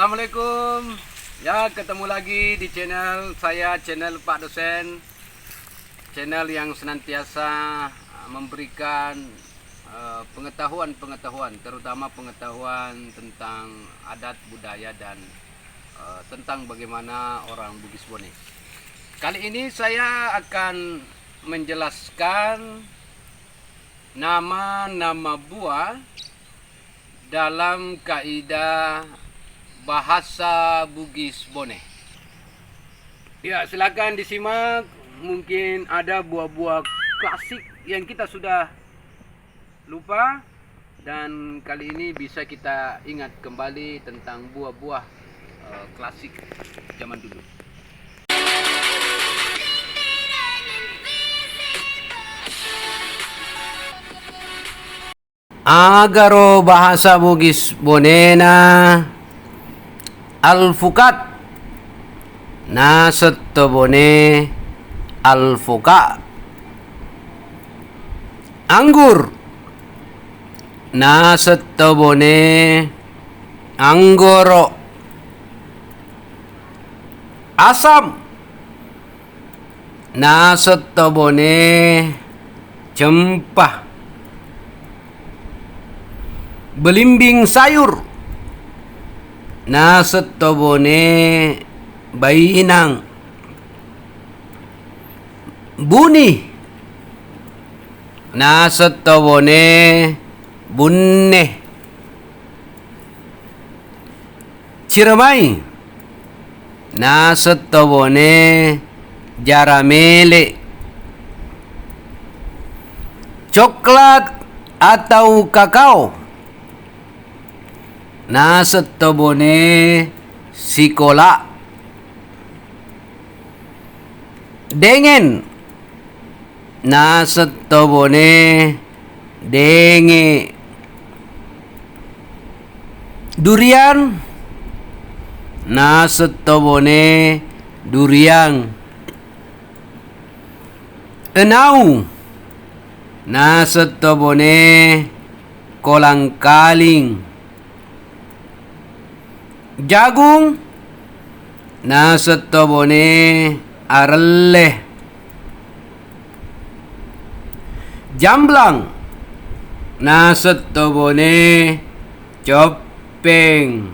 Assalamualaikum. Ya, ketemu lagi di channel saya, channel Pak Dosen. Channel yang senantiasa memberikan pengetahuan-pengetahuan, terutama pengetahuan tentang adat budaya dan tentang bagaimana orang Bugis Bone. Kali ini saya akan menjelaskan nama-nama buah dalam kaidah bahasa Bugis Bone. Ya, silakan disimak. Mungkin ada buah-buah klasik yang kita sudah lupa, dan kali ini bisa kita ingat kembali tentang buah-buah klasik zaman dulu. Agaro bahasa Bugis Bonena alfukat na settobone alfoka, anggur na settobone anggoro, asam na settobone cempah, belimbing sayur na settobone bainang, buni na settobone bunne, ciremai na settobone jaramele, coklat atau kakao na settobone sikola, dengen na settobone denge, durian na settobone duriang, enau na settobone kolang kaling, jagung na settobone arelle, jamblang na settobone copeng,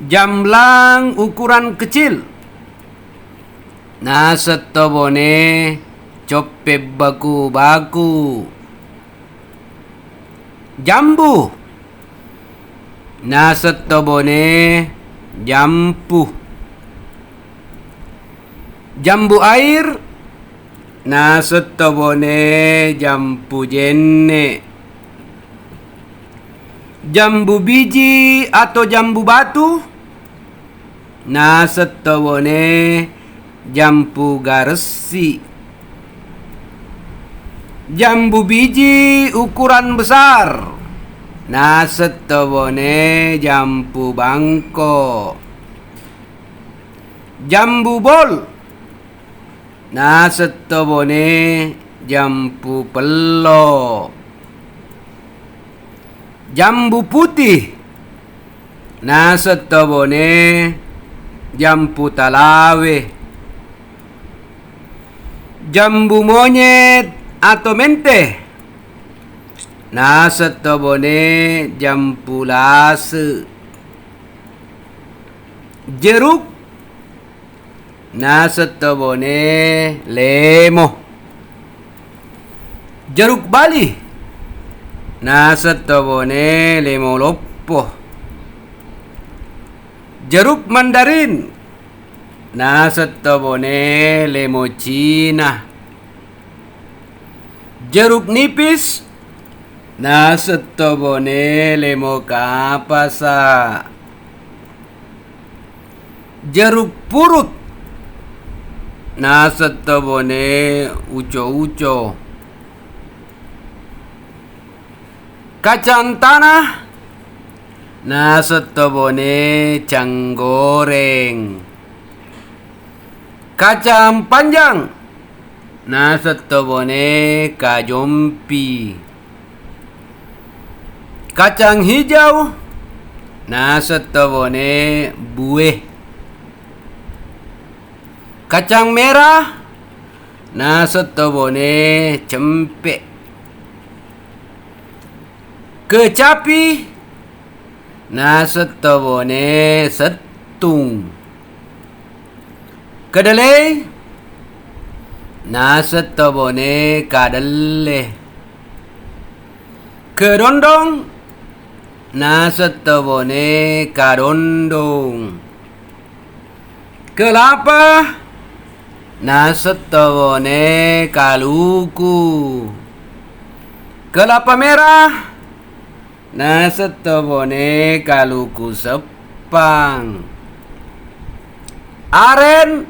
jamblang ukuran kecil na settobone cope baku-baku, jambu na settobone jampu, jambu air na settobone jampu jenne, jambu biji atau jambu batu na settobone jampu garesi, jambu biji ukuran besar na settobone jampu bangko, jambu bol na settobone jampu pelo, jambu putih na settobone jampu talawe, jambu monyet atau mente na settobone jampu lase, jeruk na settobone lemo, jeruk bali na settobone lemo loppo, jeruk mandarin na settobone lemo Cina, jeruk nipis na settobone lemo kapasa, jeruk purut na settobone uco-uco, kacang tanah na settobone canggoreng, kacang panjang na settobone kajompi, kacang hijau nasetobone buih. Kacang merah, nasetobone cempek. Kecapi, nasetobone setung. Kedelai, nasetobone kadelle. Kedondong, nasetobone kadondong. Kelapa, nasetobone kaluku. Kelapa merah, nasetobone kaluku sepang. Aren,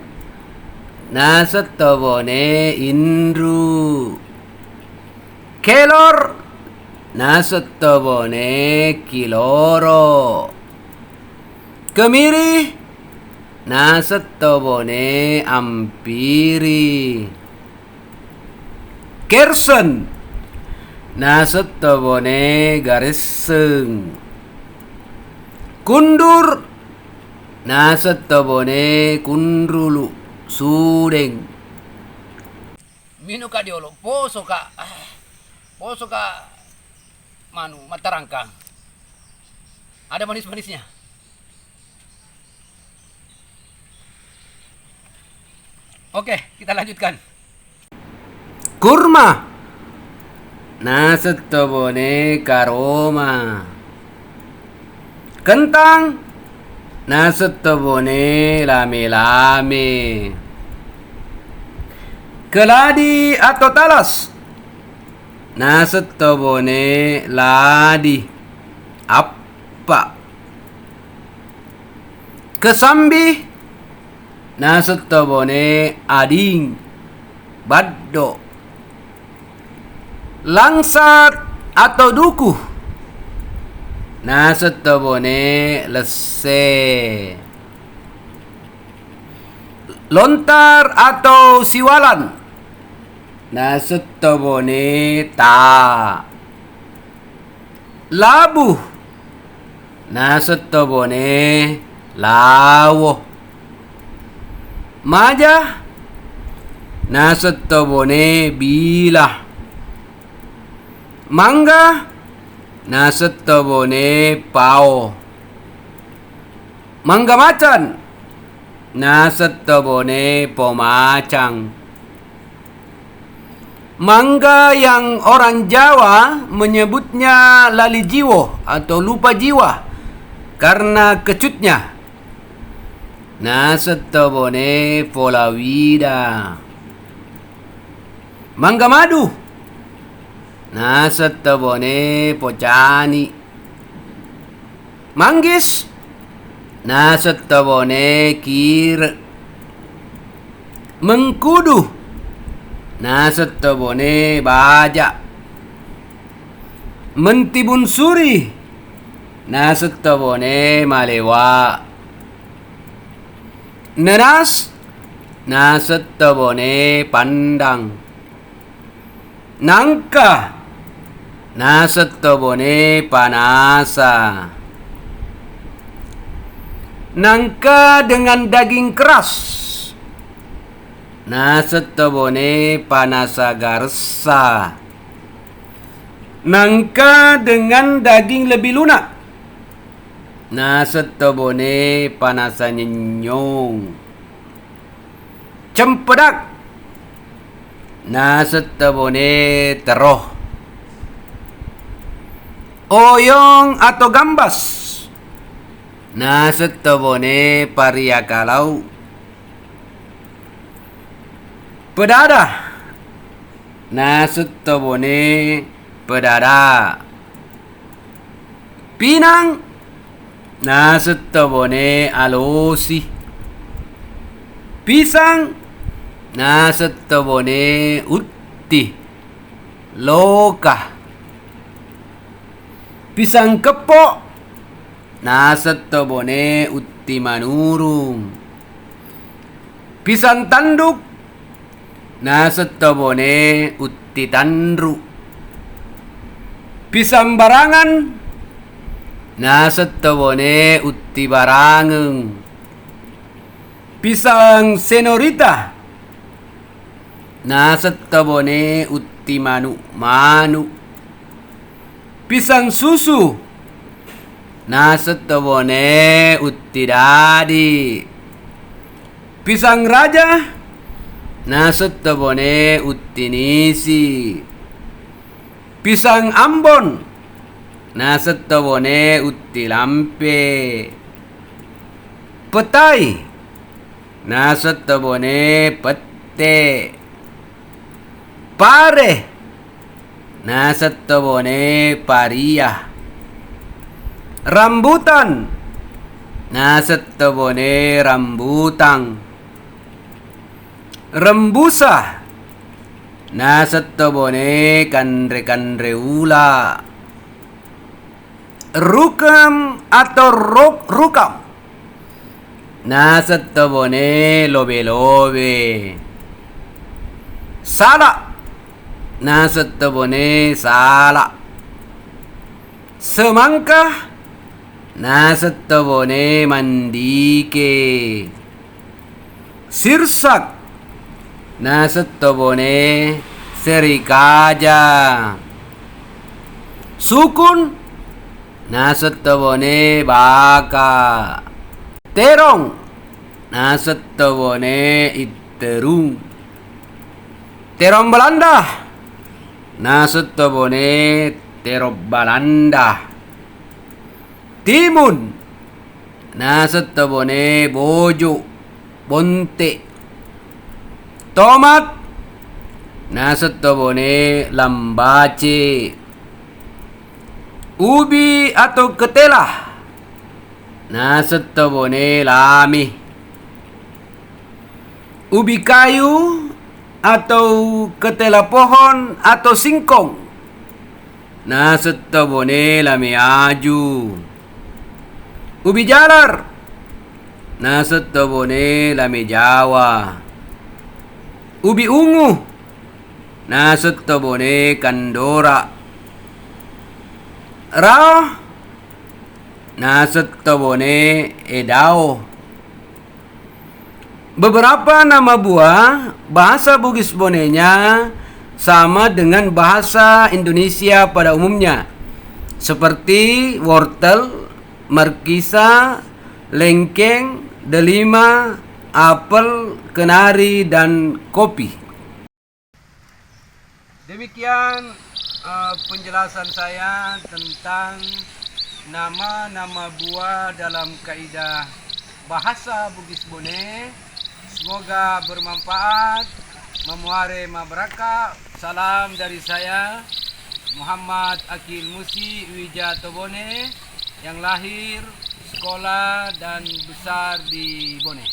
nasetobone indru. Kelor, nasetobone kiloro. Kemiri, nasetobone ampiri. Kersen, nasetobone gariseng. Kundur, nasetobone kundrulu sudeng. Minu ka diolo poso ka matarangkang. Ada manis-manisnya. Oke, kita lanjutkan. Kurma, nasetobone karoma. Kentang, nasetobone lame-lame. Keladi atau talas, nasetobone ladi. Apa? Kesambi, nasetobone ading. Baddo. Langsat atau duku, nasetobone lese. Lontar atau siwalan, nasetobone ta. Labu, nasetobone lawo. Maja, nasetobone bilah. Mangga, nasetobone pao. Mangga macan, nasetobone pomacang. Mangga yang orang Jawa menyebutnya lali jiwo atau lupa jiwa karena kecutnya, nasetobone polawida. Mangga madu, nasetobone pocani. Manggis, nasetobone kir. Mengkudu, nasetobone baja. Mentibun suri, nasetobone malewa. Nenas, nasetobone pandang. Nangka, nasetobone panasa. Nangka dengan daging keras, nasetobone panasa garsa. Nangka dengan daging lebih lunak, nasetobone panasa nyenyong. Cempedak, nasetobone teroh. Oyong atau gambas, nasetobone pariakalau. Pedadah, nasetobone pedada. Pinang, nasetobone alosi. Pisang, nasetobone utti. Loka. Pisang kepok, nasetobone utti manurung. Pisang tanduk, nasetobone utti tandru. Pisang barangan, Nasetobone utti barangeng. Pisang senorita. Nasetobone utti manu. Pisang susu. Nasetobone utti dadi. Pisang raja. Nasetobone utti nisi. Pisang Ambon. Nasetobone utti lampe. Petai. Nasetobone pette. Pare. Nasetobone paria. Rambutan. Nasetobone rambutang. Rembusa. Nasetobone kandre ula. Rukam atau rukam. Nasetobone lobe. Sala. Nasetobone sala. Semangka. Nasetobone mandike. Sirsak. Nasetobone serikaja. Sukun. Nasetobone baka. Terong. Nasetobone iterung. Terong Belanda. Nasetobone terong Belanda. Timun. Nasetobone bojo. Bonte. Tomat. Nasetobone lambace. Ubi atau ketela. Nasetobone lami. Ubi kayu atau ketela pohon atau singkong. Nasetobone lami aju. Ubi jalar. Nasetobone lami Jawa. Ubi ungu. Nasetobone kandora. Rao. Nasetobone edao. Beberapa nama buah bahasa Bugis Bonenya sama dengan bahasa Indonesia pada umumnya, seperti wortel, markisa, lengkeng, delima, apel, kenari, dan kopi. Demikian penjelasan saya tentang nama-nama buah dalam kaidah bahasa Bugis Bone. Semoga bermanfaat, memuare mabraka. Salam dari saya, Muhammad Akil Musi Wijato Bone, yang lahir, sekolah, dan besar di Bone.